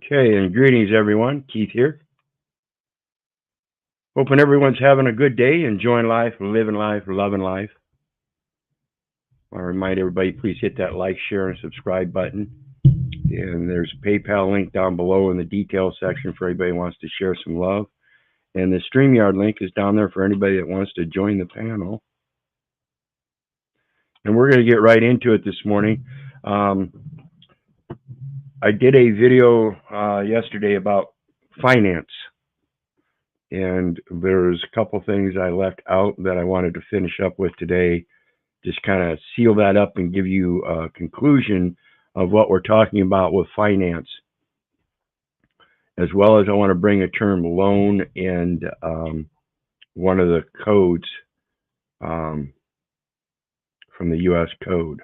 Okay, and greetings everyone. Keith here. Hoping everyone's having a good day, enjoying life, living life, loving life. I want to remind everybody, please hit that like, share, and subscribe button. And there's a PayPal link down below in the details section for anybody who wants to share some love. And the StreamYard link is down there for anybody that wants to join the panel. And we're going to get right into it this morning. I did a video yesterday about finance. And there's a couple things I left out that I wanted to finish up with today. Just kind of seal that up and give you a conclusion of what we're talking about with finance. As well as I want to bring a term loan and one of the codes from the U.S. code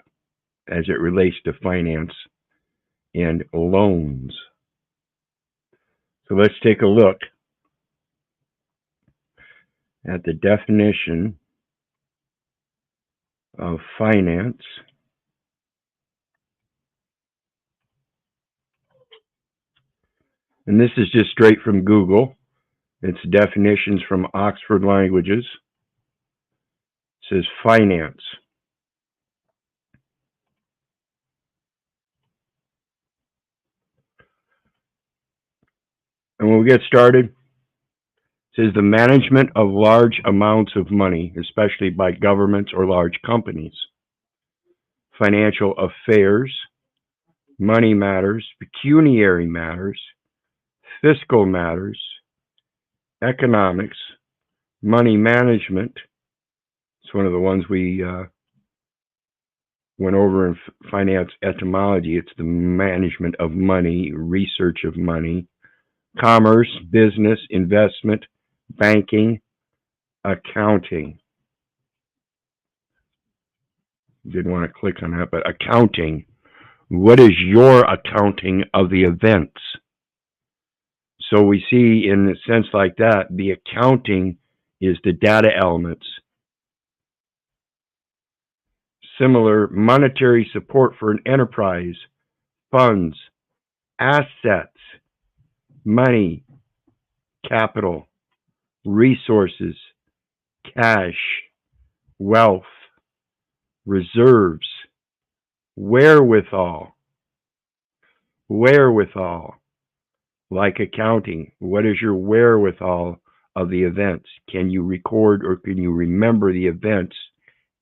as it relates to finance and loans. So let's take a look at the definition of finance. And this is just straight from Google. It's definitions from Oxford Languages. It says finance. And when we get started, it says the management of large amounts of money, especially by governments or large companies. Financial affairs, money matters, pecuniary matters, fiscal matters, economics, money management. It's one of the ones we went over in finance etymology. It's the management of money, research of money, commerce, business, investment, banking, accounting. Didn't want to click on that, but accounting. What is your accounting of the events? So we see in a sense like that, the accounting is the data elements. Similar monetary support for an enterprise, funds, assets, money, capital, resources, cash, wealth, reserves, wherewithal. Wherewithal. Like accounting, what is your wherewithal of the events? Can you record or can you remember the events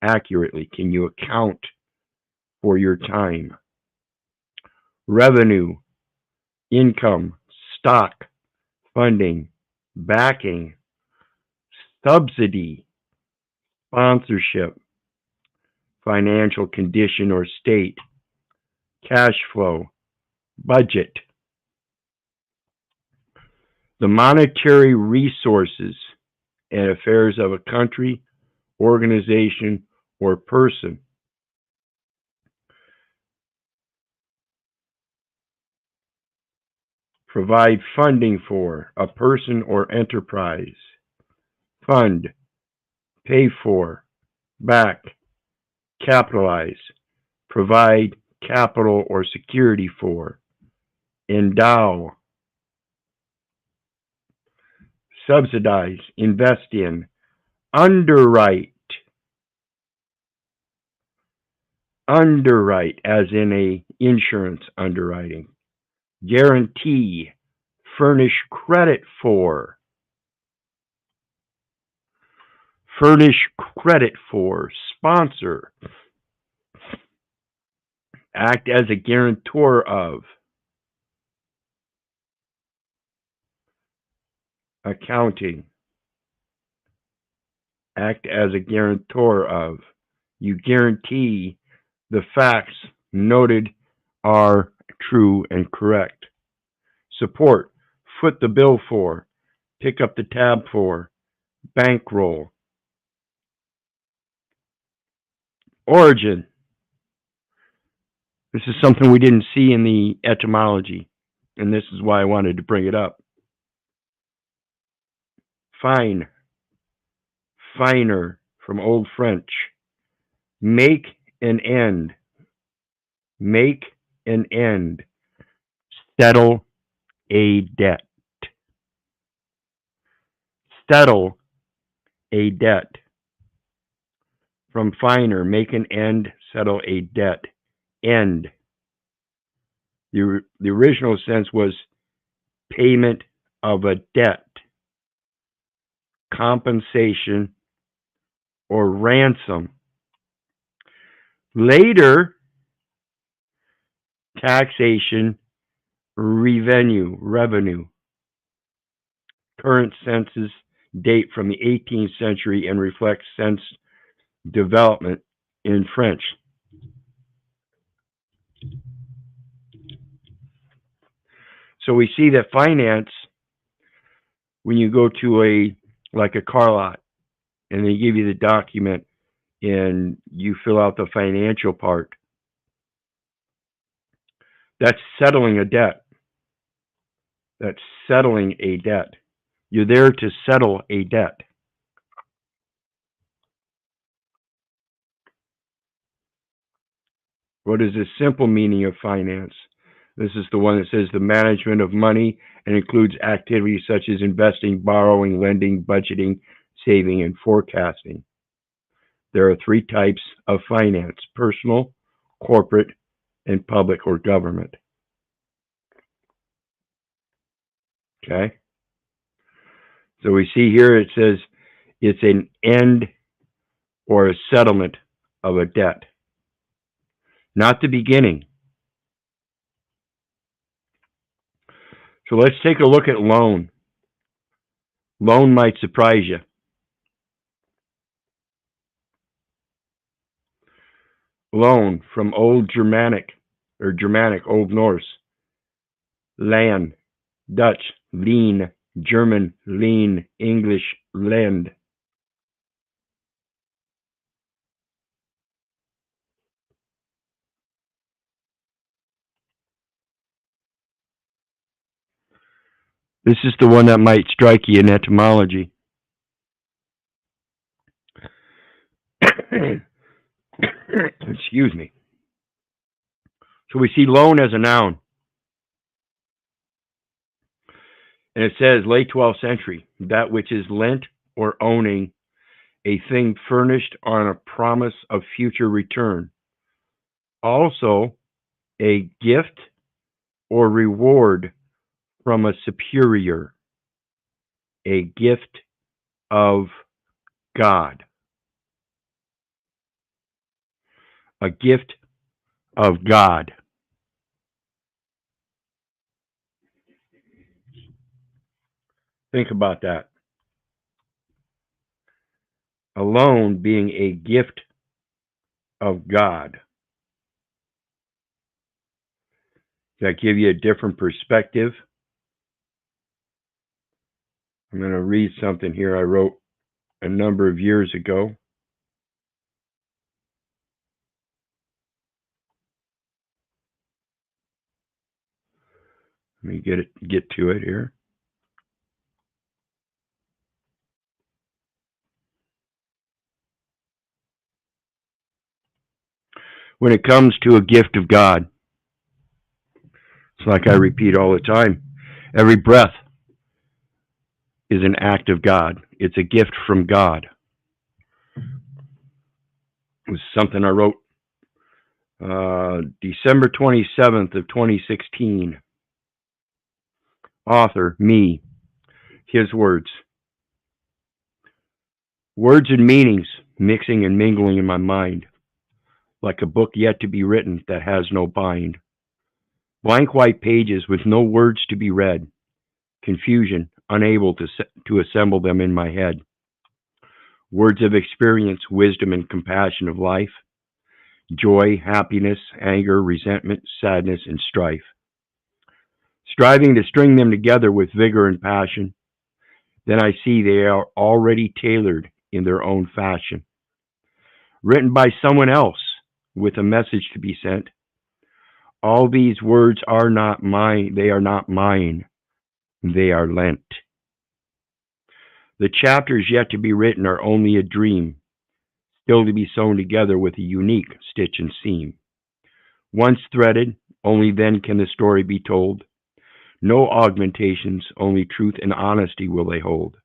accurately? Can you account for your time? Revenue, income, stock, funding, backing, subsidy, sponsorship, financial condition or state, cash flow, budget. The monetary resources and affairs of a country, organization, or person. Provide funding for a person or enterprise. Fund, pay for, back, capitalize, provide capital or security for, endow, subsidize, invest in, underwrite. Underwrite as in a insurance underwriting. Guarantee, furnish credit for. Furnish credit for, sponsor. Act as a guarantor of. Accounting. Act as a guarantor of. You guarantee the facts noted are true and correct. Support. Foot the bill for. Pick up the tab for. Bankroll. Origin. This is something we didn't see in the etymology, and this is why I wanted to bring it up. Fine. Finer, from Old French. Make an end. Make an end. Settle a debt. Settle a debt. From finer, make an end, settle a debt. End. The original sense was payment of a debt, compensation, or ransom. Later, taxation, revenue. Current senses date from the 18th century and reflect sense development in French. So we see that finance, when you go to a car lot and they give you the document and you fill out the financial part, that's settling a debt. That's settling a debt. You're there to settle a debt. What is the simple meaning of finance? This is the one that says the management of money and includes activities such as investing, borrowing, lending, budgeting, saving, and forecasting. There are three types of finance: personal, corporate, and public or government. Okay? So we see here it says it's an end or a settlement of a debt, not the beginning. So let's take a look at loan. Loan might surprise you. Loan, from Old Germanic, Old Norse. Land, Dutch, leen, German, lean, English, lend. This is the one that might strike you in etymology. Excuse me. So we see loan as a noun. And it says, late 12th century, that which is lent or owning, a thing furnished on a promise of future return. Also, a gift or reward from a superior. A gift of God. A gift of God. Think about that. A loan being a gift of God. Does that give you a different perspective? I'm going to read something here I wrote a number of years ago. Let me get to it here. When it comes to a gift of God, it's like I repeat all the time, every breath is an act of God. It's a gift from God. It was something I wrote December 27th of 2016. Author, me. His words. Words and meanings mixing and mingling in my mind, like a book yet to be written that has no bind. Blank white pages with no words to be read. Confusion, unable to assemble them in my head. Words of experience, wisdom, and compassion of life. Joy, happiness, anger, resentment, sadness, and strife. Striving to string them together with vigor and passion. Then I see they are already tailored in their own fashion. Written by someone else with a message to be sent. All these words are not mine. They are not mine. They are lent. The chapters yet to be written are only a dream, still to be sewn together with a unique stitch and seam. Once threaded, only then can the story be told. No augmentations, only truth and honesty will they hold.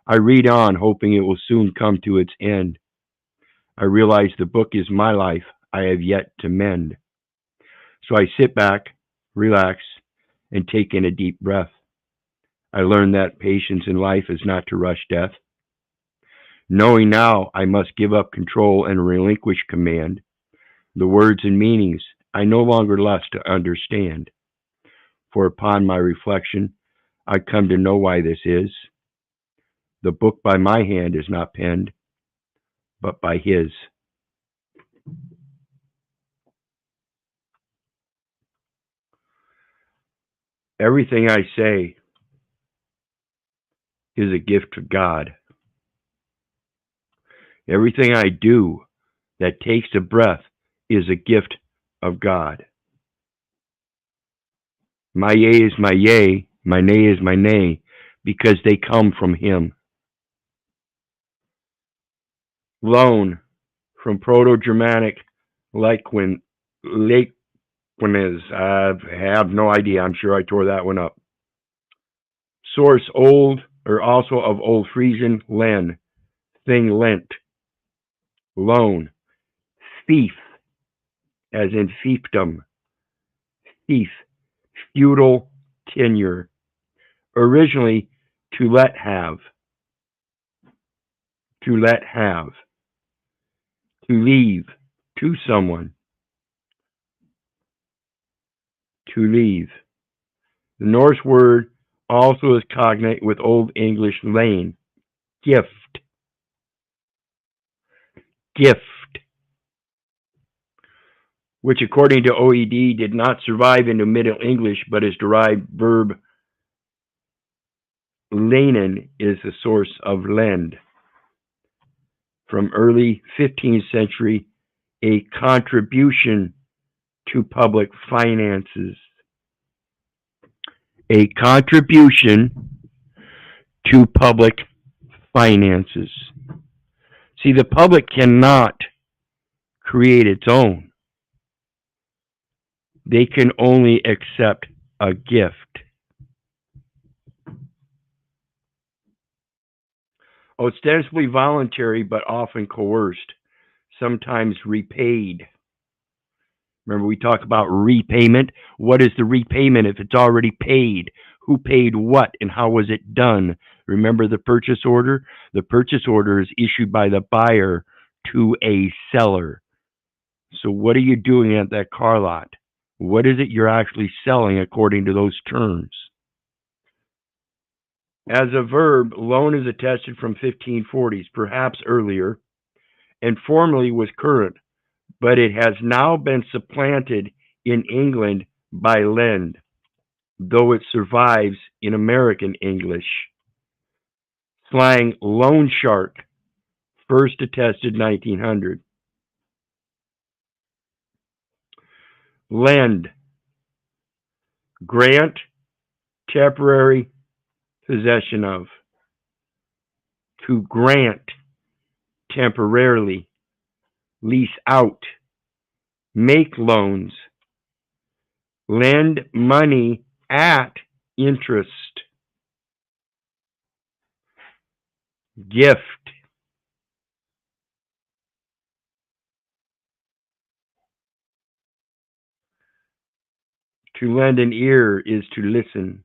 I read on, hoping it will soon come to its end. I realize the book is my life I have yet to mend. So I sit back, relax, and take in a deep breath. I learn that patience in life is not to rush death. Knowing now I must give up control and relinquish command, the words and meanings I no longer lust to understand. For upon my reflection, I come to know why this is. The book by my hand is not penned, but by his. Everything I say is a gift to God. Everything I do that takes a breath is a gift of God. My yea is my yea, my nay is my nay, because they come from him. Loan, from Proto-Germanic Lakewinis. I have no idea. I'm sure I tore that one up. Source, old, or also of Old Frisian, len, thing lent. Loan, thief, as in fiefdom. Thief, feudal tenure. Originally, to let have. To let have. To leave, to someone. To leave. The Norse word also is cognate with Old English lane, gift. Gift, which according to OED did not survive into Middle English, but is derived verb lenen is the source of lend. From early 15th century, a contribution to public finances. A contribution to public finances. See, the public cannot create its own. They can only accept a gift. Ostensibly voluntary, but often coerced, sometimes repaid. Remember, we talk about repayment. What is the repayment if it's already paid? Who paid what and how was it done? Remember the purchase order? The purchase order is issued by the buyer to a seller. So what are you doing at that car lot? What is it you're actually selling according to those terms? As a verb, loan is attested from 1540s, perhaps earlier, and formerly was current, but it has now been supplanted in England by lend, though it survives in American English. Slang loan shark, first attested 1900. Lend, grant, temporary possession of. To grant, temporarily, lease out, make loans, lend money at interest. Gift, to lend an ear is to listen.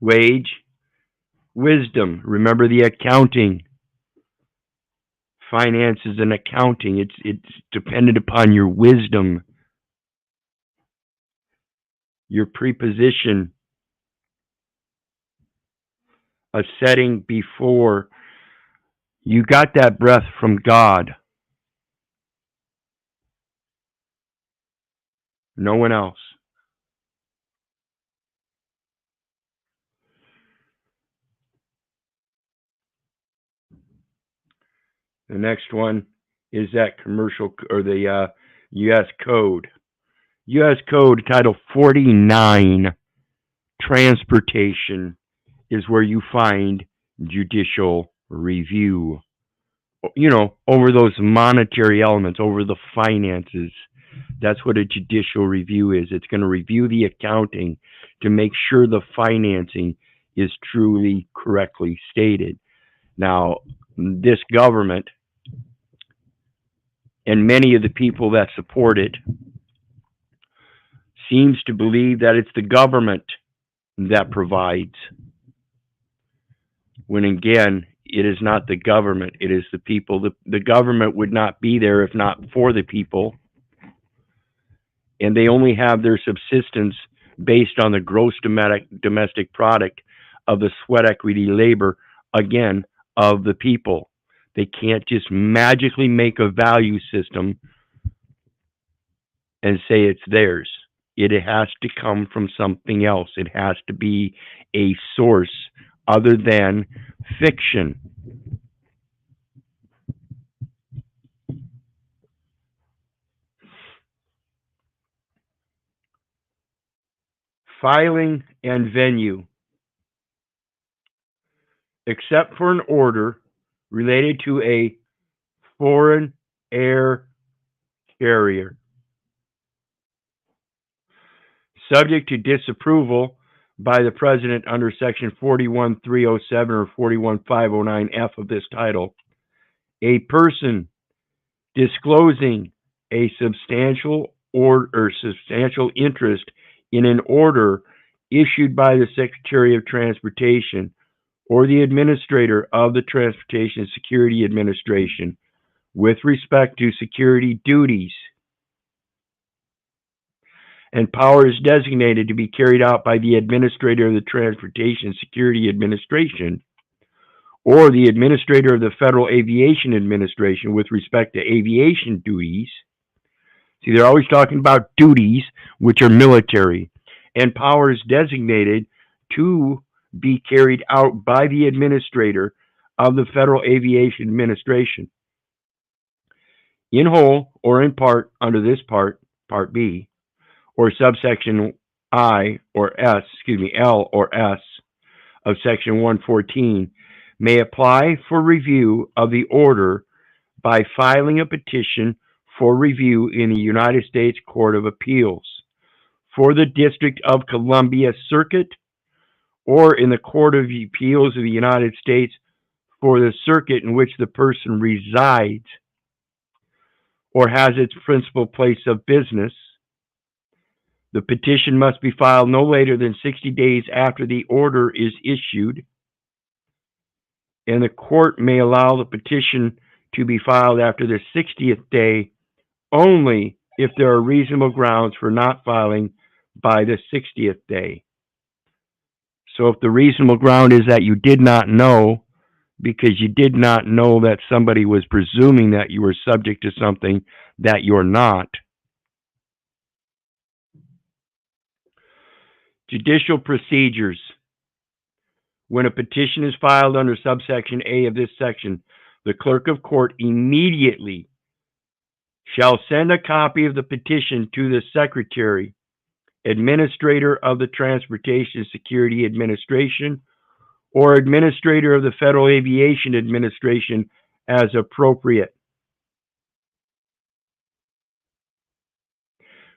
Wage, wisdom. Remember the accounting. Finance is an accounting. It's dependent upon your wisdom, your preposition, a setting before. You got that breath from God. No one else. The next one is that commercial or the U.S. Code. U.S. Code Title 49, Transportation, is where you find judicial review. over those monetary elements, over the finances. That's what a judicial review is. It's going to review the accounting to make sure the financing is truly correctly stated. Now, this government and many of the people that support it seems to believe that it's the government that provides, when again, it is not the government, it is the people. The government would not be there if not for the people, and they only have their subsistence based on the gross domestic product of the sweat equity labor, again, of the people. They can't just magically make a value system and say it's theirs. It has to come from something else. It has to be a source other than fiction. Filing and venue. Except for an order related to a foreign air carrier, subject to disapproval by the President under Section 41307 or 41509F of this title, a person disclosing a substantial interest in an order issued by the Secretary of Transportation or the Administrator of the Transportation Security Administration with respect to security duties and powers designated to be carried out by the Administrator of the Transportation Security Administration or the Administrator of the Federal Aviation Administration with respect to aviation duties. See, they're always talking about duties, which are military, and powers designated to be carried out by the Administrator of the Federal Aviation Administration. In whole or in part under this part, Part B, or subsection L or S of Section 114, may apply for review of the order by filing a petition for review in the United States Court of Appeals for the District of Columbia Circuit or in the Court of Appeals of the United States for the circuit in which the person resides or has its principal place of business. The petition must be filed no later than 60 days after the order is issued, and the court may allow the petition to be filed after the 60th day only if there are reasonable grounds for not filing by the 60th day. So if the reasonable ground is that you did not know because you did not know that somebody was presuming that you were subject to something that you're not. Judicial procedures. When a petition is filed under subsection A of this section, the clerk of court immediately shall send a copy of the petition to the Secretary, Administrator of the Transportation Security Administration, or Administrator of the Federal Aviation Administration as appropriate.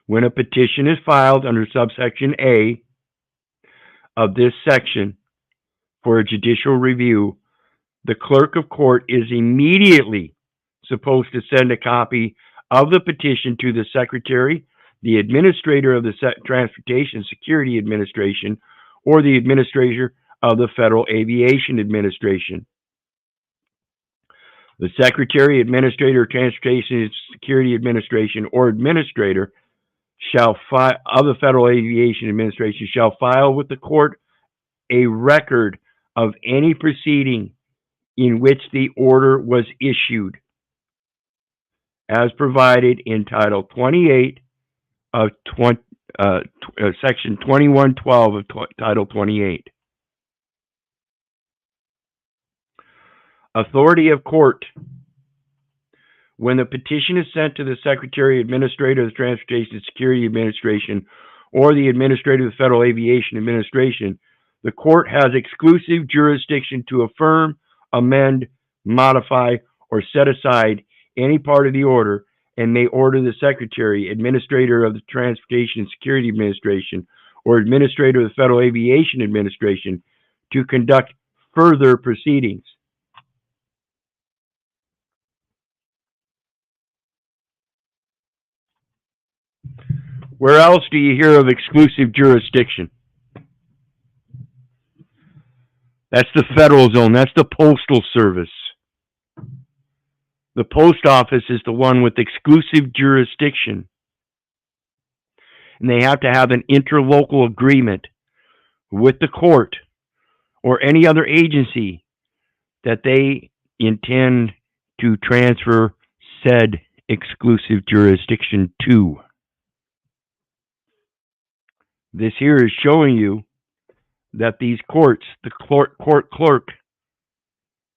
When a petition is filed under subsection A of this section for a judicial review, the clerk of court is immediately supposed to send a copy of the petition to the Secretary, the Administrator of the Transportation Security Administration, or the Administrator of the Federal Aviation Administration. The Secretary, Administrator of Transportation Security Administration, or Administrator of the Federal Aviation Administration shall file with the court a record of any proceeding in which the order was issued, as provided in Title 28 of Section 2112 of Title 28. Authority of court. When the petition is sent to the Secretary, Administrator of the Transportation Security Administration, or the Administrator of the Federal Aviation Administration, the court has exclusive jurisdiction to affirm, amend, modify, or set aside any part of the order, and may order the Secretary, Administrator of the Transportation and Security Administration, or Administrator of the Federal Aviation Administration to conduct further proceedings. Where else do you hear of exclusive jurisdiction? That's the federal zone. That's the Postal Service. The post office is the one with exclusive jurisdiction. And they have to have an interlocal agreement with the court or any other agency that they intend to transfer said exclusive jurisdiction to. This here is showing you that these courts, the court clerk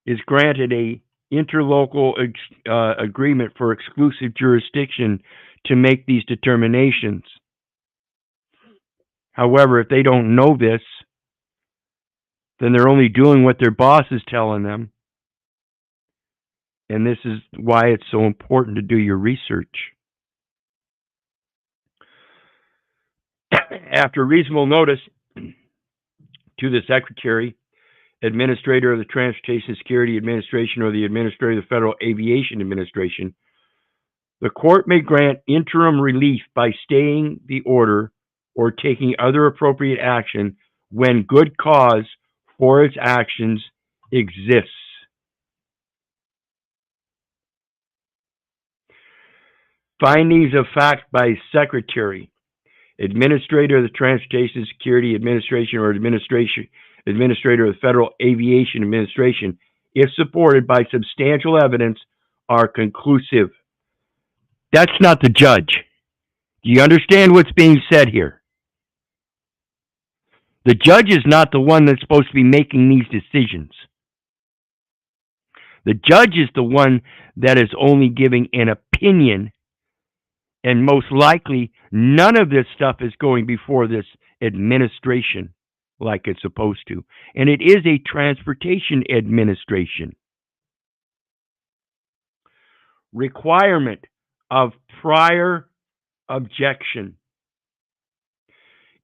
is granted a interlocal agreement for exclusive jurisdiction to make these determinations. However, if they don't know this, then they're only doing what their boss is telling them. And this is why it's so important to do your research. After reasonable notice to the Secretary, Administrator of the Transportation Security Administration, or the Administrator of the Federal Aviation Administration, the court may grant interim relief by staying the order or taking other appropriate action when good cause for its actions exists. Findings of fact by Secretary, Administrator of the Transportation Security Administration, or Administrator of the Federal Aviation Administration, if supported by substantial evidence, are conclusive. That's not the judge. Do you understand what's being said here? The judge is not the one that's supposed to be making these decisions. The judge is the one that is only giving an opinion, and most likely none of this stuff is going before this administration like it's supposed to. And it is a transportation administration. Requirement of prior objection.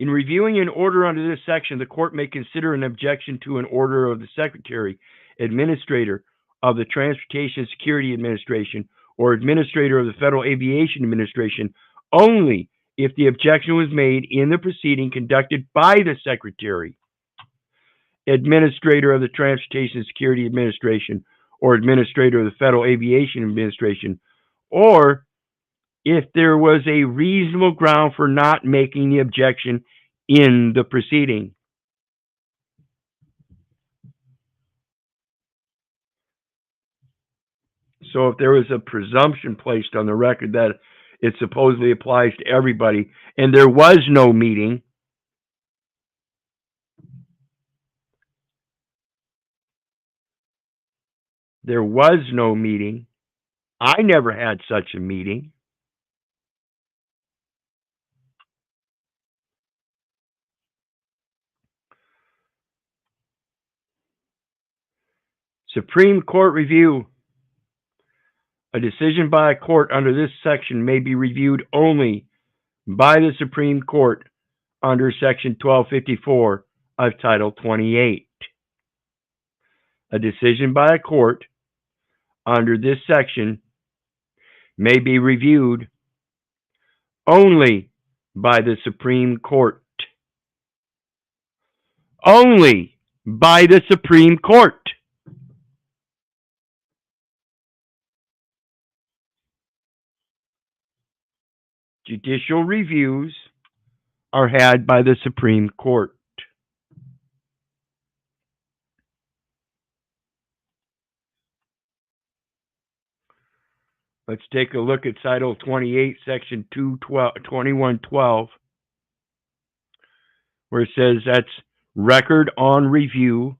In reviewing an order under this section, the court may consider an objection to an order of the Secretary, Administrator of the Transportation Security Administration, or Administrator of the Federal Aviation Administration only if the objection was made in the proceeding conducted by the Secretary, Administrator of the Transportation Security Administration, or Administrator of the Federal Aviation Administration, or if there was a reasonable ground for not making the objection in the proceeding. So if there was a presumption placed on the record that it supposedly applies to everybody, and there was no meeting, I never had such a meeting. Supreme Court review. A decision by a court under this section may be reviewed only by the Supreme Court under Section 1254 of Title 28. A decision by a court under this section may be reviewed only by the Supreme Court. Only by the Supreme Court. Judicial reviews are had by the Supreme Court. Let's take a look at Title 28, Section 2112, where it says that's record on review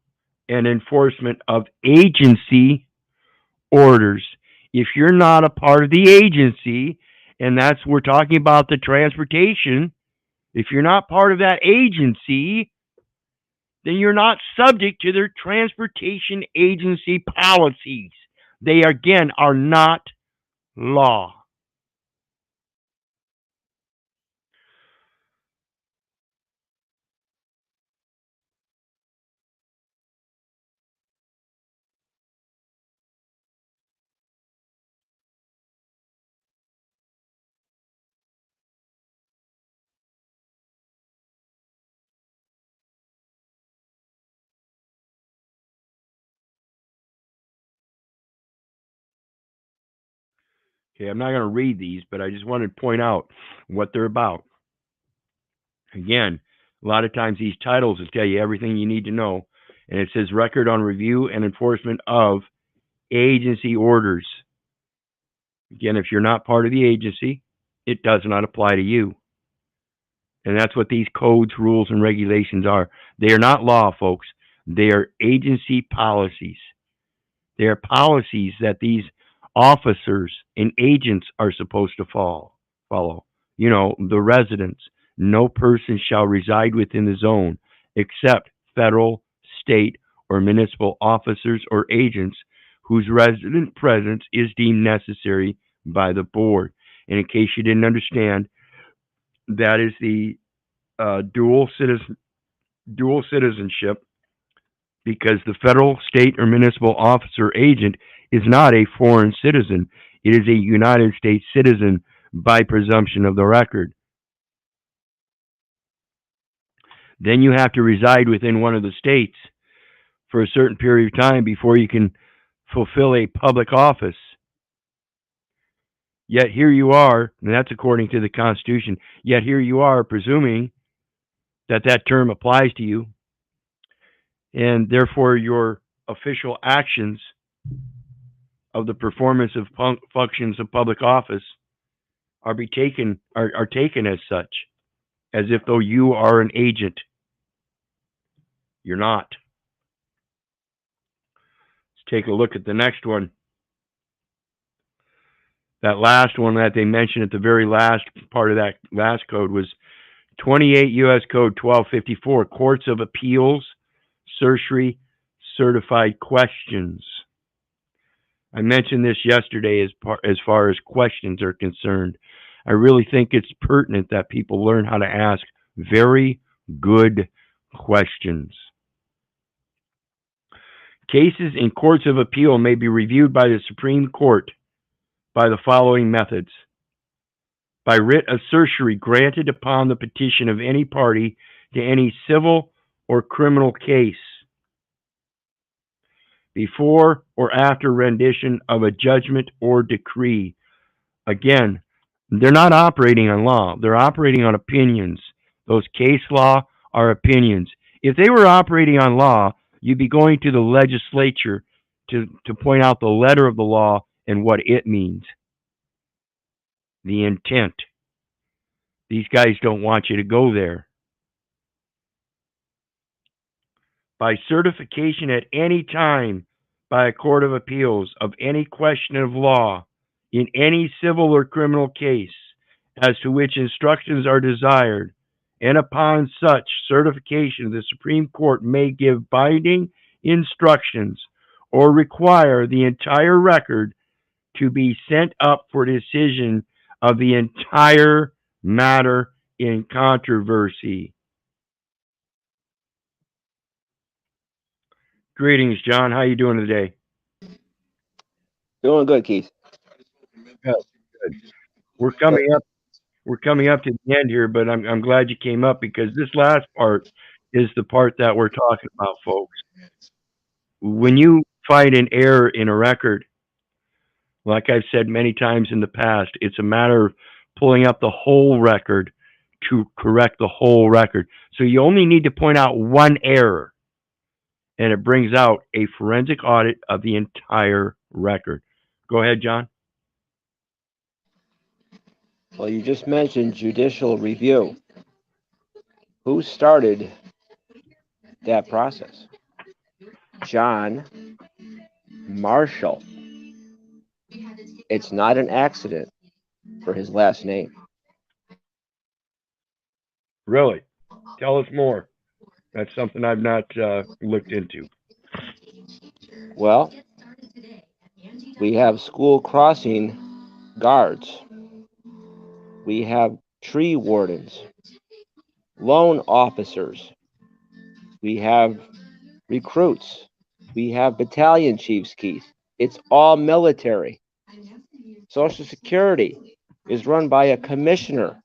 and enforcement of agency orders. If you're not a part of the agency, and that's, we're talking about the transportation, if you're not part of that agency, then you're not subject to their transportation agency policies. They, again, are not law. Okay, I'm not going to read these, but I just wanted to point out what they're about. Again, a lot of times these titles will tell you everything you need to know. And it says record on review and enforcement of agency orders. Again, if you're not part of the agency, it does not apply to you. And that's what these codes, rules, and regulations are. They are not law, folks. They are agency policies. They are policies that these officers and agents are supposed to follow. You know, the residents. No person shall reside within the zone except federal, state, or municipal officers or agents whose resident presence is deemed necessary by the board. And in case you didn't understand, that is the dual citizenship, because the federal, state, or municipal officer or agent is not a foreign citizen. It is a United States citizen by presumption of the record. Then you have to reside within one of the states for a certain period of time before you can fulfill a public office. Yet here you are, and that's according to the Constitution, yet here you are presuming that that term applies to you, and therefore your official actions of the performance of functions of public office are taken as such, as if though you are an agent. You're not. Let's take a look at the next one. That last one that they mentioned at the very last part of that last code was 28 U.S. Code 1254, Courts of Appeals, Certiorari, Certified Questions. I mentioned this yesterday as far as questions are concerned. I really think it's pertinent that people learn how to ask very good questions. Cases in courts of appeal may be reviewed by the Supreme Court by the following methods: by writ of certiorari granted upon the petition of any party to any civil or criminal case, before or after rendition of a judgment or decree. Again, they're not operating on law. They're operating on opinions. Those case law are opinions. If they were operating on law, you'd be going to the legislature to point out the letter of the law and what it means. The intent. These guys don't want you to go there. By certification at any time by a court of appeals of any question of law in any civil or criminal case as to which instructions are desired, and upon such certification the Supreme Court may give binding instructions or require the entire record to be sent up for decision of the entire matter in controversy. Greetings, John. How you doing today? Doing good, Keith. Good. Good. We're coming up. We're coming up to the end here, but I'm glad you came up, because this last part is the part that we're talking about, folks. When you find an error in a record, like I've said many times in the past, it's a matter of pulling up the whole record to correct the whole record. So you only need to point out one error, and it brings out a forensic audit of the entire record. Go ahead, John. Well, you just mentioned judicial review. Who started that process? John Marshall. It's not an accident for his last name. Really? Tell us more. That's something I've not looked into. Well, We have school crossing guards. We have tree wardens, loan officers. We have recruits. We have battalion chiefs, Keith. It's all military. Social Security is run by a commissioner.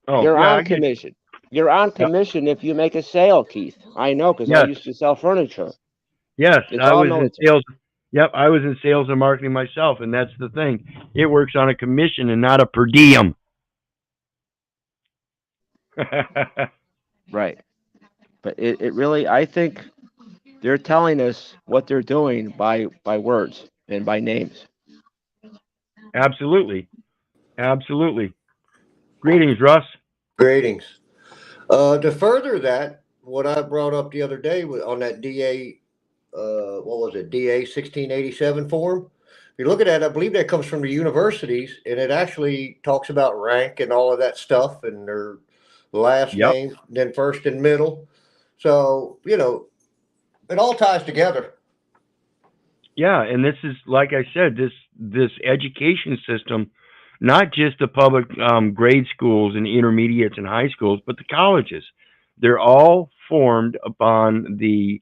Oh, You're yeah, on I get. commission. You're on Yep. commission if you make a sale, Keith. I know because I Yes, used to sell furniture. yes, It's I all was in military. sales. Yep, I was in sales and marketing myself, and that's the thing. It works on a commission and not a per diem. Right. But it really, I think they're telling us what they're doing by words and by names. Absolutely, absolutely. Greetings, Russ. Greetings. To further that, what I brought up the other day on that DA, what was it, DA 1687 form? If you look at that, I believe that comes from the universities, and it actually talks about rank and all of that stuff, and their last Yep. name, then first and middle. So, it all ties together. Yeah, and this is like I said, this education system, not just the public grade schools and intermediates and high schools, but the colleges. They're all formed upon the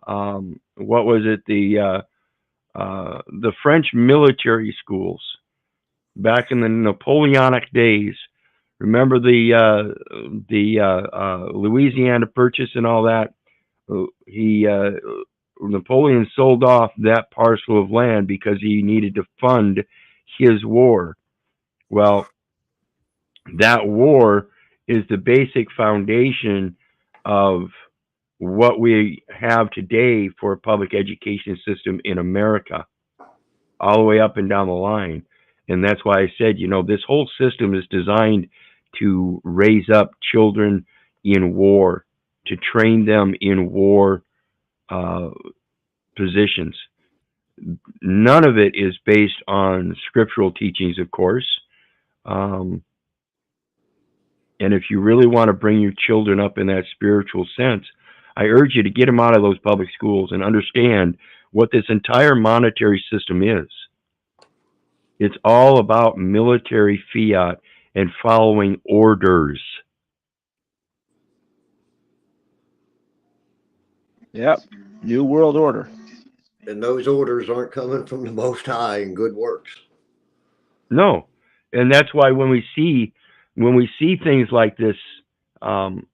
what was it the French military schools back in the Napoleonic days. Remember the Louisiana Purchase and all that. He Napoleon sold off that parcel of land because he needed to fund his war. Well, that war is the basic foundation of what we have today for a public education system in America, all the way up and down the line. And that's why I said, this whole system is designed to raise up children in war, to train them in war uh, positions. None of it is based on scriptural teachings, of course. Um, and if you really want to bring your children up in that spiritual sense, I urge you to get them out of those public schools and understand what this entire monetary system is. It's all about military fiat and following orders. Yep. New World Order. And those orders aren't coming from the Most High in good works. No, and that's why when we see things like this, um,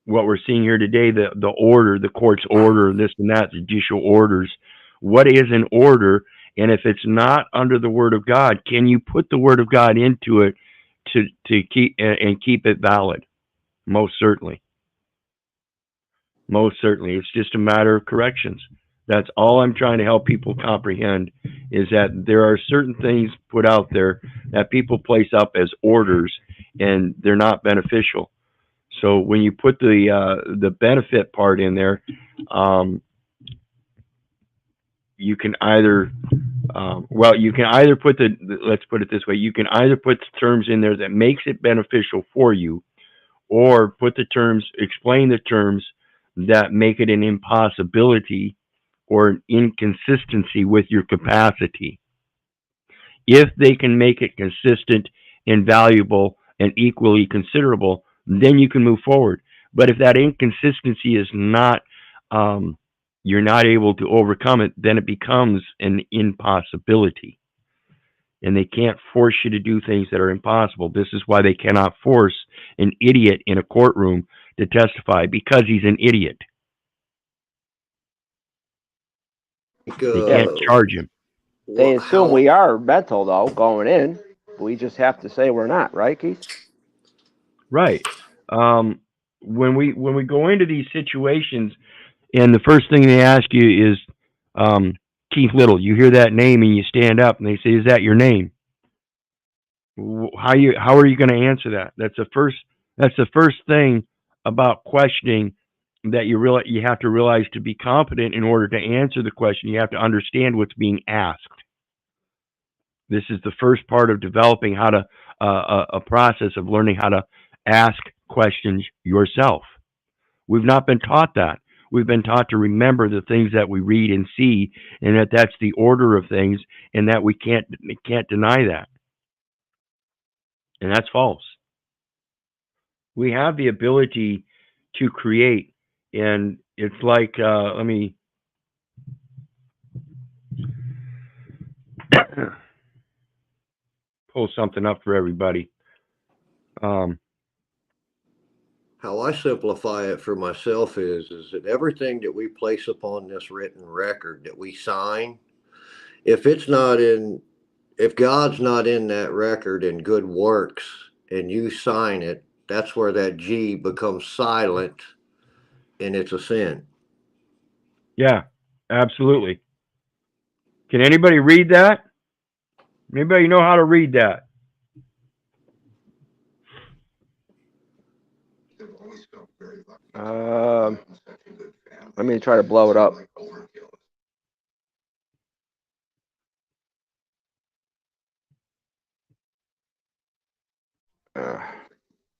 what we're seeing here today, the order, the court's order, this and that, judicial orders. What is an order? And if it's not under the Word of God, can you put the Word of God into it to keep it valid? Most certainly. Most certainly. It's just a matter of corrections. That's all I'm trying to help people comprehend, is that there are certain things put out there that people place up as orders, and they're not beneficial. So when you put the benefit part in there, you can either you can either put let's put it this way, you can either put the terms in there that makes it beneficial for you, or explain the terms that make it an impossibility or an inconsistency with your capacity. If they can make it consistent and valuable and equally considerable, then you can move forward. But if that inconsistency is not, you're not able to overcome it, then it becomes an impossibility. And they can't force you to do things that are impossible. This is why they cannot force an idiot in a courtroom to testify, because he's an idiot. They can't charge him. They assume we are mental, though, going in. We just have to say we're not, right, Keith? Right. When we go into these situations, and the first thing they ask you is, Keith Little. You hear that name and you stand up, and they say, "Is that your name?" How are you going to answer that? That's the first thing about questioning, that you have to realize. To be competent in order to answer the question, you have to understand what's being asked. This is the first part of developing how to a process of learning how to ask questions yourself. We've not been taught that. We've been taught to remember the things that we read and see, and that that's the order of things, and that we can't deny that. And that's false. We have the ability to create, and it's like, let me pull something up for everybody. How I simplify it for myself is that everything that we place upon this written record that we sign, if God's not in that record in good works and you sign it, that's where that G becomes silent and it's a sin. Yeah, absolutely. Can anybody read that? Anybody know how to read that? Let me try to blow it up.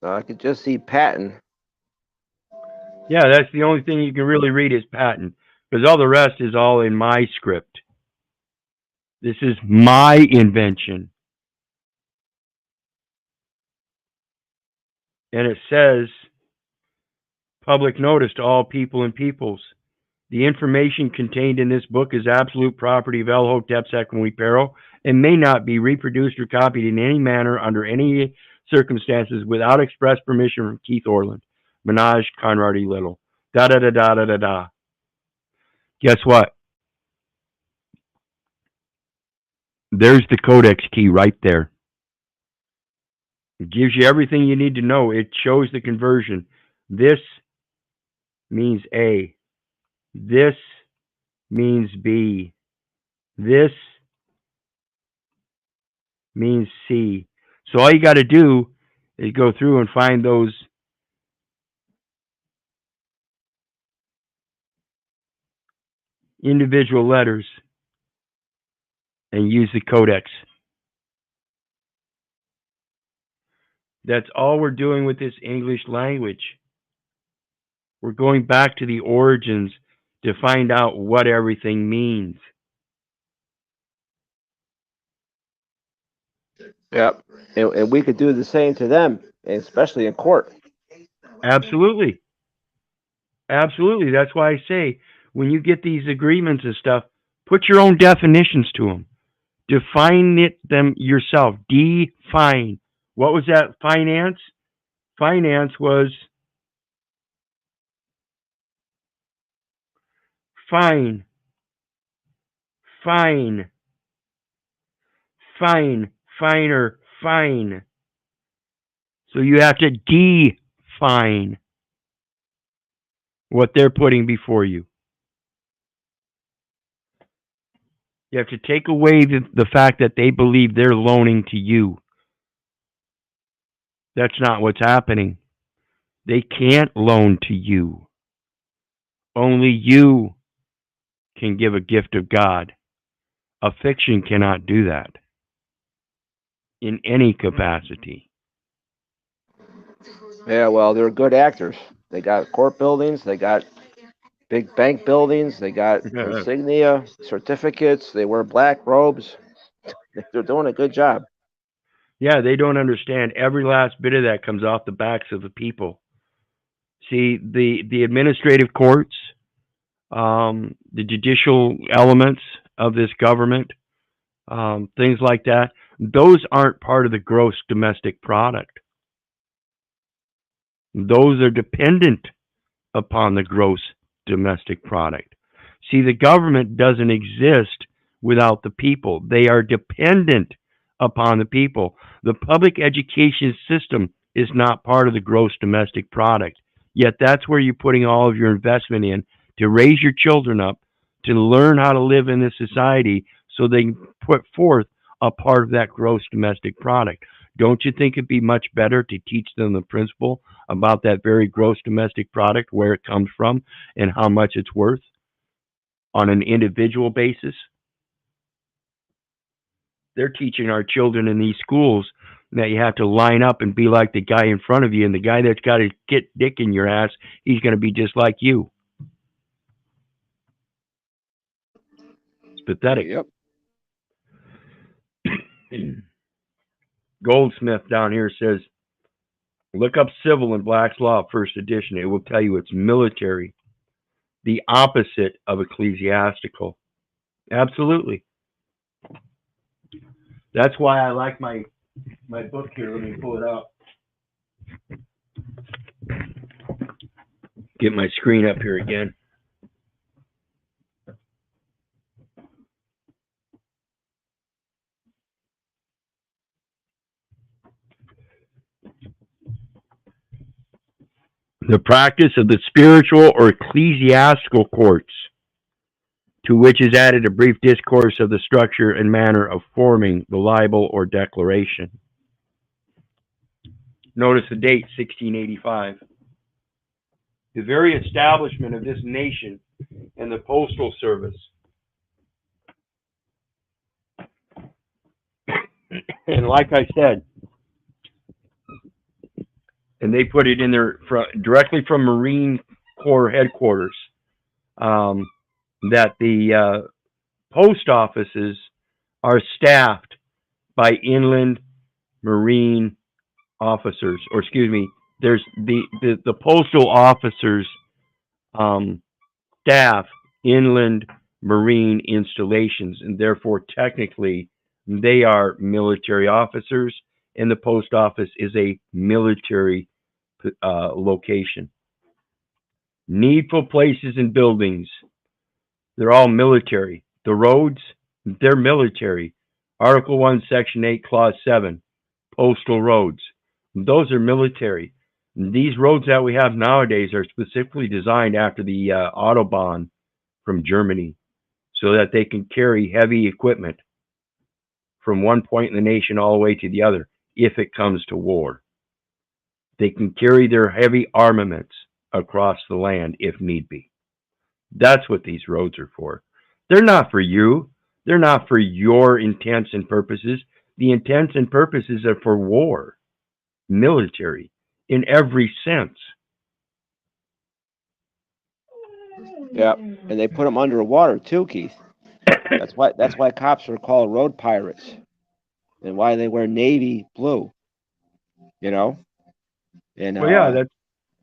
I could just see patent. Yeah, that's the only thing you can really read is patent, because all the rest is all in my script. This is my invention. And it says, public notice to all people and peoples. The information contained in this book is absolute property of El-Hotep Pero and may not be reproduced or copied in any manner under any circumstances without express permission from Keith Orland, Minaj, Conrad E. Little. Da da da da da da da. Guess what? There's the codex key right there. It gives you everything you need to know. It shows the conversion. This means A. This means B. This means C. So all you got to do is go through and find those individual letters and use the codex. That's all we're doing with this English language. We're going back to the origins to find out what everything means. Yep. And we could do the same to them, especially in court. Absolutely. Absolutely. That's why I say, when you get these agreements and stuff, put your own definitions to them. Define them yourself. Define. What was that? Finance? Finance was fine. Fine. Fine. Finer. Fine. So you have to define what they're putting before you. You have to take away the fact that they believe they're loaning to you. That's not what's happening. They can't loan to you. Only you can give a gift of God. A fiction cannot do that in any capacity. Yeah, well, they're good actors. They got court buildings, they got big bank buildings, they got insignia, certificates, they wear black robes. They're doing a good job. Yeah, they don't understand. Every last bit of that comes off the backs of the people. See, the administrative courts, the judicial elements of this government, things like that, those aren't part of the gross domestic product. Those are dependent upon the gross domestic product. See, the government doesn't exist without the people. They are dependent upon the people. The public education system is not part of the gross domestic product. Yet that's where you're putting all of your investment in to raise your children up, to learn how to live in this society so they can put forth a part of that gross domestic product. Don't you think it'd be much better to teach them the principle about that very gross domestic product, where it comes from and how much it's worth on an individual basis? They're teaching our children in these schools that you have to line up and be like the guy in front of you, and the guy that's got his dick in your ass, he's going to be just like you. pathetic. Yep. Goldsmith down here says, look up civil in Black's Law, first edition. It will tell you it's military, the opposite of ecclesiastical. Absolutely. That's why I like my book here. Let me pull it out. Get my screen up here again. The practice of the spiritual or ecclesiastical courts, to which is added a brief discourse of the structure and manner of forming the libel or declaration. Notice the date, 1685. The very establishment of this nation and the postal service. And like I said, and they put it in there directly from Marine Corps headquarters, that the post offices are staffed by inland Marine officers, or excuse me, there's the postal officers staff inland Marine installations, and therefore technically they are military officers, and the post office is a military location. Needful places and buildings, they're all military. The roads, they're military. Article 1, Section 8, Clause 7, postal roads. Those are military. These roads that we have nowadays are specifically designed after the Autobahn from Germany so that they can carry heavy equipment from one point in the nation all the way to the other if it comes to war. They can carry their heavy armaments across the land if need be. That's what these roads are for. They're not for you. They're not for your intents and purposes. The intents and purposes are for war, military, in every sense. Yeah, and they put them underwater too, Keith. That's why cops are called road pirates, and why they wear navy blue. You know, and Well, yeah, that's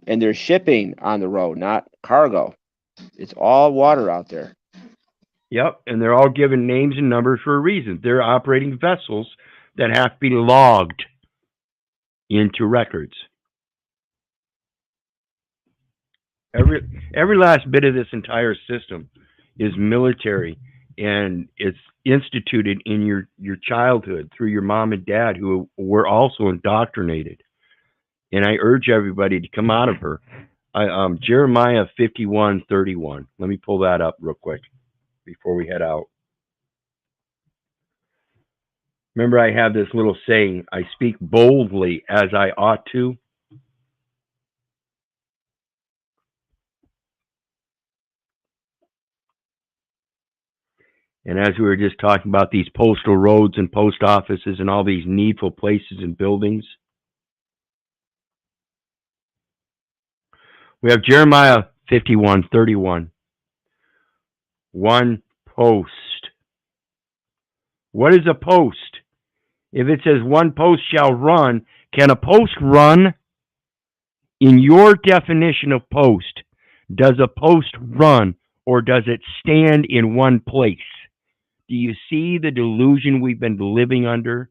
and they're shipping on the road, not cargo. It's all water out there. yep, and they're all given names and numbers for a reason. They're operating vessels that have to be logged into records. Every last bit of this entire system is military, and it's instituted in your childhood through your mom and dad, who were also indoctrinated. And I urge everybody to come out of her. Jeremiah 51:31. Let me pull that up real quick before we head out. Remember, I have this little saying, I speak boldly as I ought to. And as we were just talking about these postal roads and post offices and all these needful places and buildings, we have Jeremiah 51:31. One post. What is a post? If it says one post shall run, can a post run? In your definition of post, does a post run or does it stand in one place? Do you see the delusion we've been living under?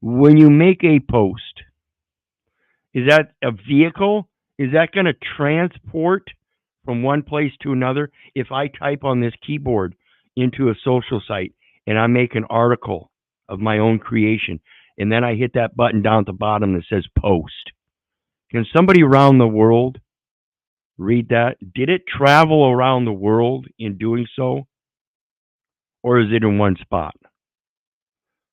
When you make a post, is that a vehicle? Is that going to transport from one place to another? If I type on this keyboard into a social site and I make an article of my own creation, and then I hit that button down at the bottom that says post, can somebody around the world read that? Did it travel around the world in doing so? Or is it in one spot?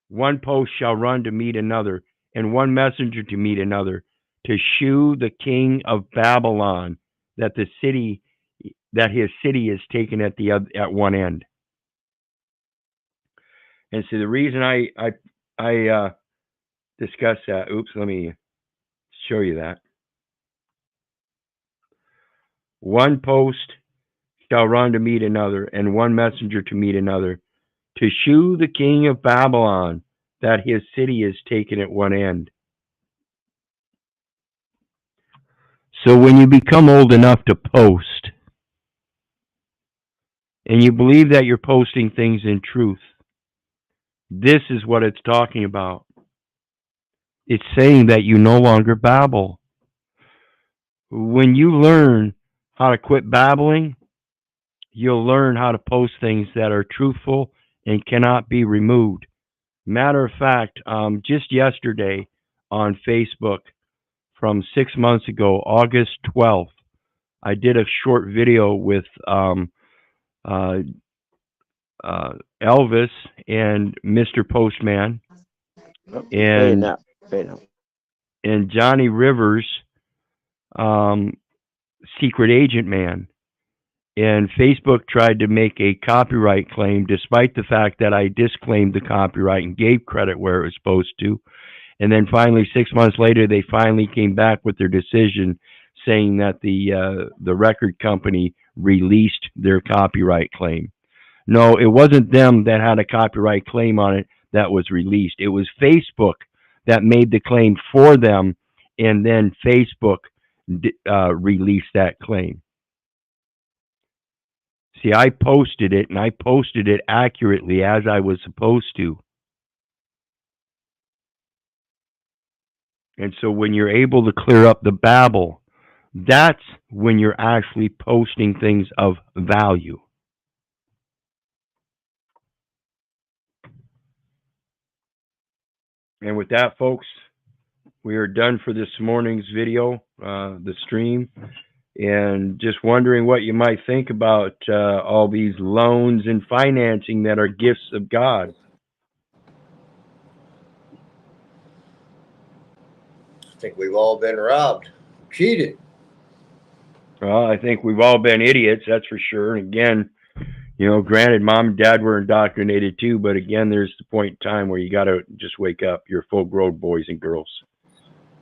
One post shall run to meet another, and one messenger to meet another, to shew the king of Babylon that his city is taken at one end. And so the reason I discuss that, let me show you that. One post shall run to meet another, and one messenger to meet another, to shew the king of Babylon that his city is taken at one end. So when you become old enough to post, and you believe that you're posting things in truth, this is what it's talking about. It's saying that you no longer babble. When you learn how to quit babbling, you'll learn how to post things that are truthful and cannot be removed. Matter of fact, just yesterday on Facebook, from 6 months ago, August 12th, I did a short video with Elvis and Mr. Postman and Johnny Rivers, Secret Agent Man. And Facebook tried to make a copyright claim despite the fact that I disclaimed the copyright and gave credit where it was supposed to. And then finally, 6 months later, they finally came back with their decision saying that the record company released their copyright claim. No, it wasn't them that had a copyright claim on it that was released. It was Facebook that made the claim for them, and then Facebook released that claim. See, I posted it, and I posted it accurately as I was supposed to. And so when you're able to clear up the babble, that's when you're actually posting things of value. And with that, folks, we are done for this morning's video, the stream. And just wondering what you might think about all these loans and financing that are gifts of God. I think we've all been robbed, cheated. Well, I think we've all been idiots, that's for sure. And again, you know, granted, mom and dad were indoctrinated too, but again, there's the point in time where you got to just wake up. You're full-grown boys and girls.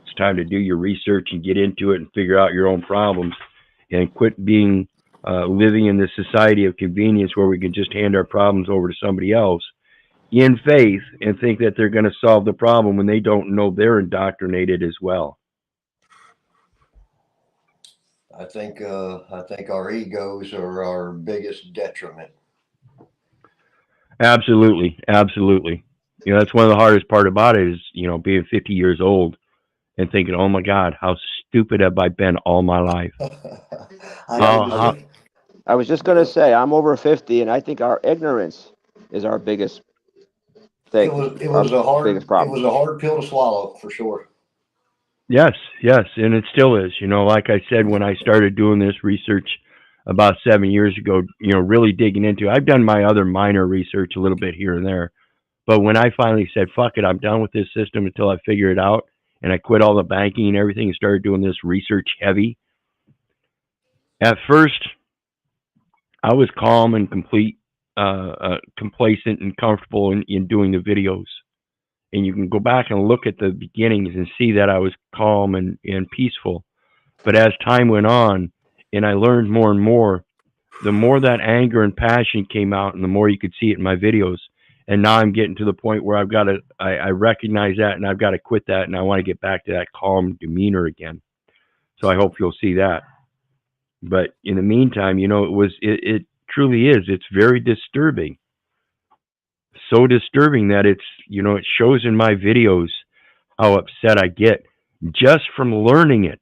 It's time to do your research and get into it and figure out your own problems and quit being living in this society of convenience where we can just hand our problems over to somebody else in faith and think that they're going to solve the problem when they don't know they're indoctrinated as well. I think our egos are our biggest detriment. Absolutely, absolutely. You know, that's one of the hardest part about it is, you know, being 50 years old and thinking, oh my God, how stupid have I been all my life? I was just going to say, I'm over 50, and I think our ignorance is our biggest thing. It was a hard pill to swallow, for sure. Yes, yes, and it still is. You know, like I said, when I started doing this research about 7 years ago, you know, really digging into it, I've done my other minor research a little bit here and there. But when I finally said, fuck it, I'm done with this system until I figure it out, and I quit all the banking and everything and started doing this research heavy, at first, I was calm and complacent and comfortable in doing the videos. And you can go back and look at the beginnings and see that I was calm and peaceful. But as time went on and I learned more and more, the more that anger and passion came out and the more you could see it in my videos. And now I'm getting to the point where I recognize that and I've got to quit that and I want to get back to that calm demeanor again. So I hope you'll see that. But in the meantime, you know, it truly is. It's very disturbing. So disturbing that it's, you know, it shows in my videos how upset I get just from learning it.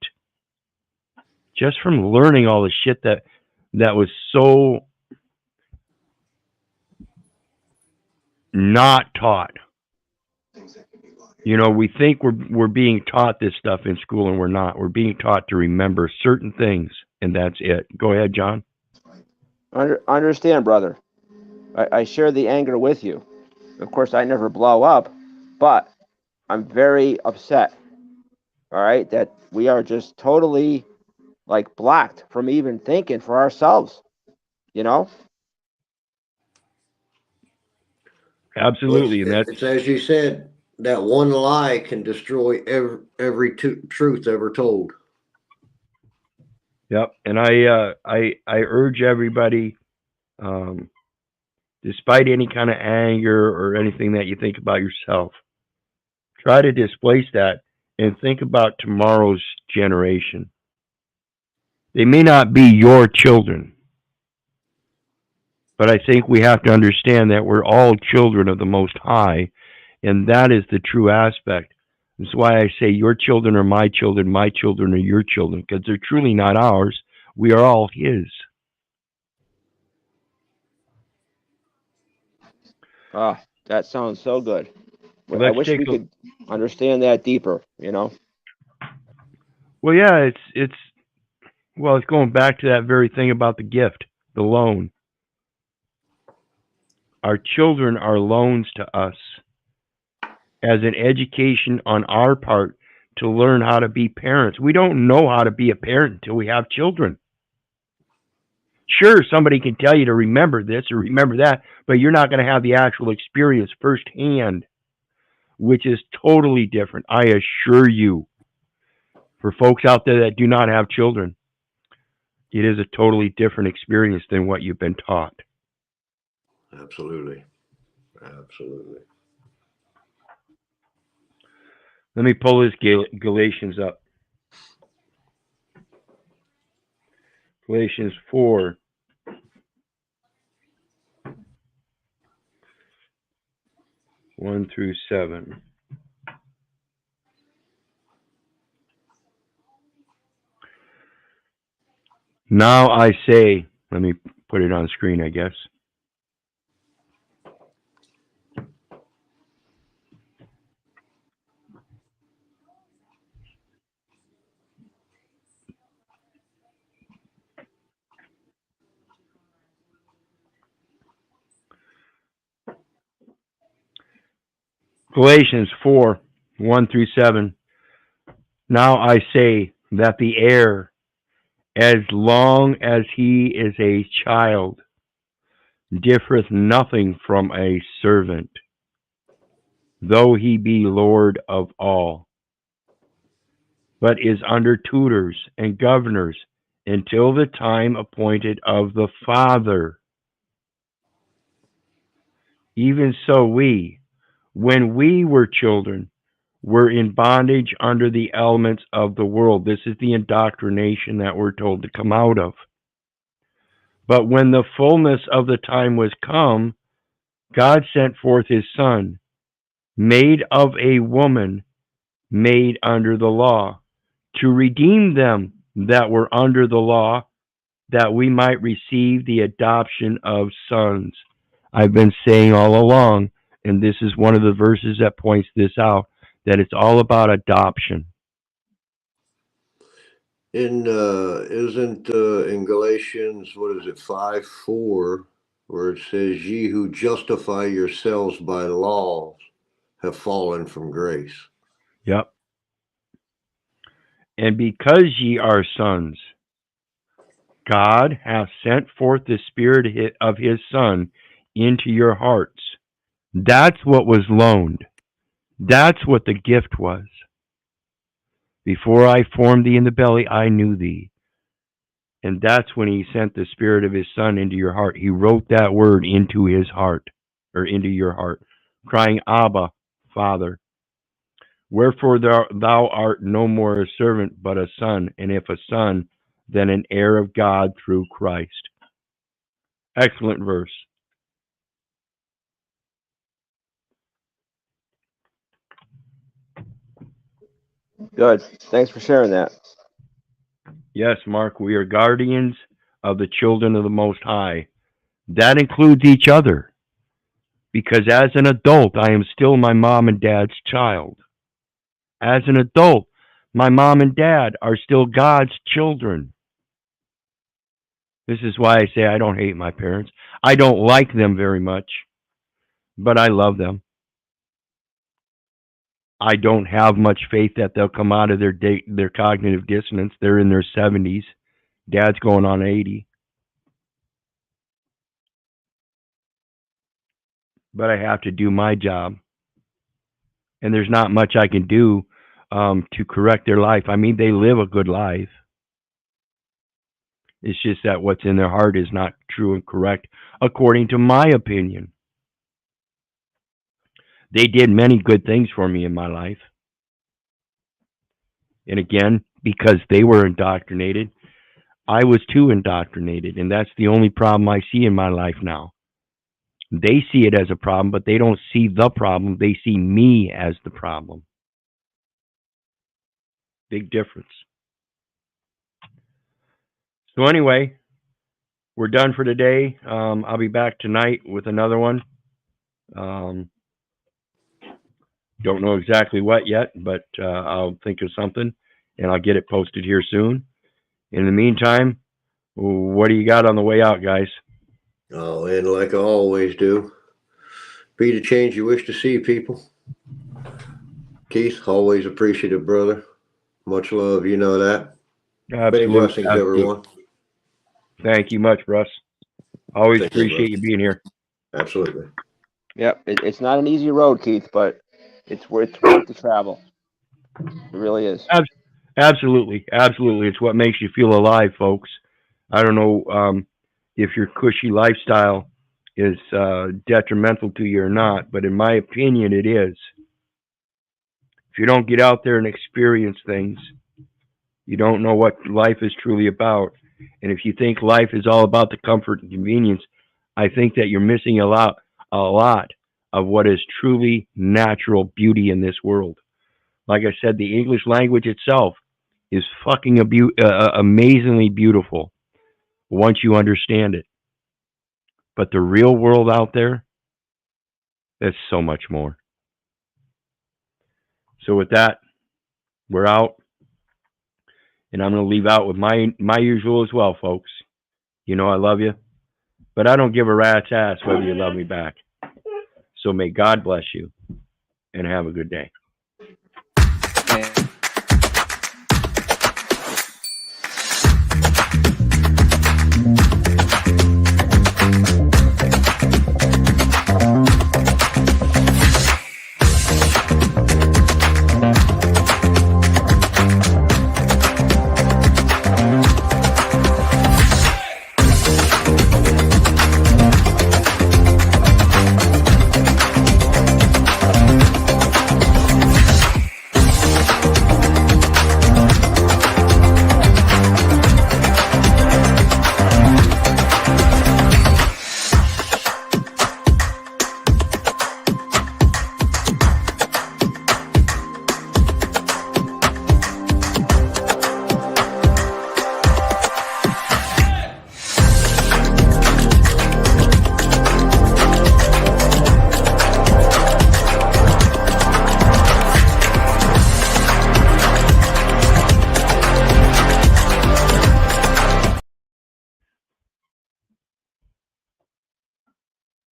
Just from learning all the shit that was so not taught. You know, we think we're being taught this stuff in school and we're not. We're being taught to remember certain things and that's it. Go ahead, John. Understand, brother. I share the anger with you. Of course, I never blow up, but I'm very upset, all right, that we are just totally, like, blocked from even thinking for ourselves, you know? Absolutely. Well, it's as you said, that one lie can destroy every truth ever told. Yep. And I urge everybody, um, despite any kind of anger or anything that you think about yourself, try to displace that and think about tomorrow's generation. They may not be your children, but I think we have to understand that we're all children of the Most High, and that is the true aspect. That's why I say your children are my children are your children, because they're truly not ours. We are all His. Ah, that sounds so good. I Let's wish take we a could understand that deeper, you know? well, yeah. It's going back to that very thing about the gift, the loan. Our children are loans to us as an education on our part to learn how to be parents. We don't know how to be a parent until we have children. Sure, somebody can tell you to remember this or remember that, but you're not going to have the actual experience firsthand, which is totally different. I assure you, for folks out there that do not have children, it is a totally different experience than what you've been taught. Absolutely. Absolutely. Let me pull this Galatians up. Galatians 4. One through 7. Now I say, let me put it on screen, I guess. Galatians 4, 1 through 7. Now I say that the heir, as long as he is a child, differeth nothing from a servant, though he be Lord of all, but is under tutors and governors until the time appointed of the Father. Even so we, when we were children, were in bondage under the elements of the world. This is the indoctrination that we're told to come out of. But when the fullness of the time was come, God sent forth his Son, made of a woman, made under the law, to redeem them that were under the law, that we might receive the adoption of sons. I've been saying all along, and this is one of the verses that points this out, that it's all about adoption. In Galatians, what is it, 5:4, where it says, "Ye who justify yourselves by laws have fallen from grace." Yep. And because ye are sons, God hath sent forth the Spirit of his Son into your hearts. That's what was loaned. That's what the gift was. Before I formed thee in the belly, I knew thee. And that's when he sent the Spirit of his Son into your heart. He wrote that word into his heart, or into your heart, crying, Abba, Father. Wherefore thou art no more a servant, but a son, and if a son, then an heir of God through Christ. Excellent verse. Good. Thanks for sharing that. Yes, Mark, we are guardians of the children of the Most High. That includes each other, because as an adult, I am still my mom and dad's child. As an adult, my mom and dad are still God's children. This is why I say I don't hate my parents. I don't like them very much, but I love them. I don't have much faith that they'll come out of their cognitive dissonance. They're in their 70s. Dad's going on 80. But I have to do my job. And there's not much I can do to correct their life. I mean, they live a good life. It's just that what's in their heart is not true and correct, according to my opinion. They did many good things for me in my life. And again, because they were indoctrinated, I was too indoctrinated. And that's the only problem I see in my life now. They see it as a problem, but they don't see the problem. They see me as the problem. Big difference. So anyway, we're done for today. I'll be back tonight with another one. Don't know exactly what yet, but I'll think of something and I'll get it posted here soon. In the meantime, what do you got on the way out, guys? Oh, and like I always do, be the change you wish to see, people. Keith, always appreciative, brother. Much love, you know that. Many blessings, everyone. Thank you much, Russ. Always Thank you, appreciate you being here. Absolutely. Yep, it's not an easy road, Keith, but it's worth the travel. It really is. Absolutely, absolutely. It's what makes you feel alive, folks. I don't know if your cushy lifestyle is detrimental to you or not, but in my opinion, it is. If you don't get out there and experience things, you don't know what life is truly about. And if you think life is all about the comfort and convenience, I think that you're missing a lot of what is truly natural beauty in this world. Like I said, the English language itself is fucking amazingly beautiful once you understand it. But the real world out there, there's so much more. So with that, we're out. And I'm going to leave out with my usual as well, folks. You know I love you, but I don't give a rat's ass whether you love me back. So may God bless you and have a good day.